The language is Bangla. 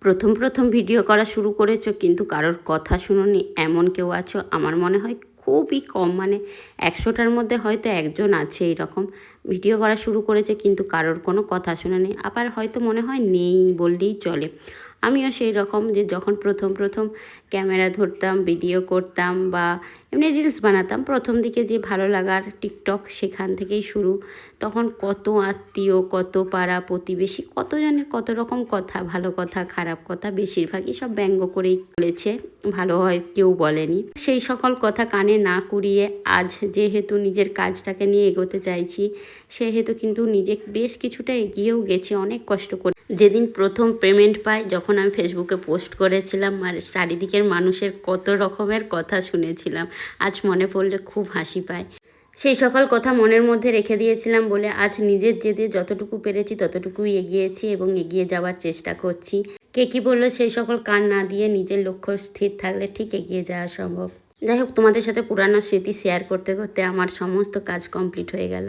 প্রথম ভিডিও করা শুরু করেছো কিন্তু কারোর কথা শুনোনি এমন কেউ আছো? আমার মনে হয় খুবই কম, মানে ১০০টার মধ্যে হয়তো একজন আছে এরকম। ভিডিও করা শুরু করেছে কিন্তু কারোর কোনো কথা শোনেনি, আবার হয়তো মনে হয় নেই বললেই চলে। আমিও সেই রকম, যে যখন প্রথম ক্যামেরা ধরতাম, ভিডিও করতাম বা এমনি রিলস বানাতাম, প্রথম দিকে যে ভালো লাগার টিকটক সেখান থেকেই শুরু। তখন কত আত্মীয়, কত পাড়া প্রতিবেশী, কতজনের কত রকম কথা, ভালো কথা খারাপ কথা বেশিরভাগই সব ব্যঙ্গ করেই বলেছে, ভালো হয় কেউ বলেনি। সেই সকল কথা কানে না কুড়িয়ে আজ যেহেতু নিজের কাজটাকে নিয়ে এগোতে চাইছি, সেহেতু কিন্তু নিজে বেশ কিছুটা এগিয়েও গেছি অনেক কষ্ট করে। যেদিন প্রথম পেমেন্ট পাই, যখন আমি ফেসবুকে পোস্ট করেছিলাম, আর চারিদিকের মানুষের কত রকমের কথা শুনেছিলাম, আজ মনে পড়লে খুব হাসি পায়। সেই সকল কথা মনের মধ্যে রেখে দিয়েছিলাম বলে আজ নিজের জেদে যতটুকু পেরেছি ততটুকুই এগিয়েছি এবং এগিয়ে যাওয়ার চেষ্টা করছি। কে কী বললো সেই সকল কান না দিয়ে নিজের লক্ষ্য স্থির থাকলে ঠিক এগিয়ে যাওয়া সম্ভব। যাই হোক, তোমাদের সাথে পুরানো স্মৃতি শেয়ার করতে করতে আমার সমস্ত কাজ কমপ্লিট হয়ে গেল।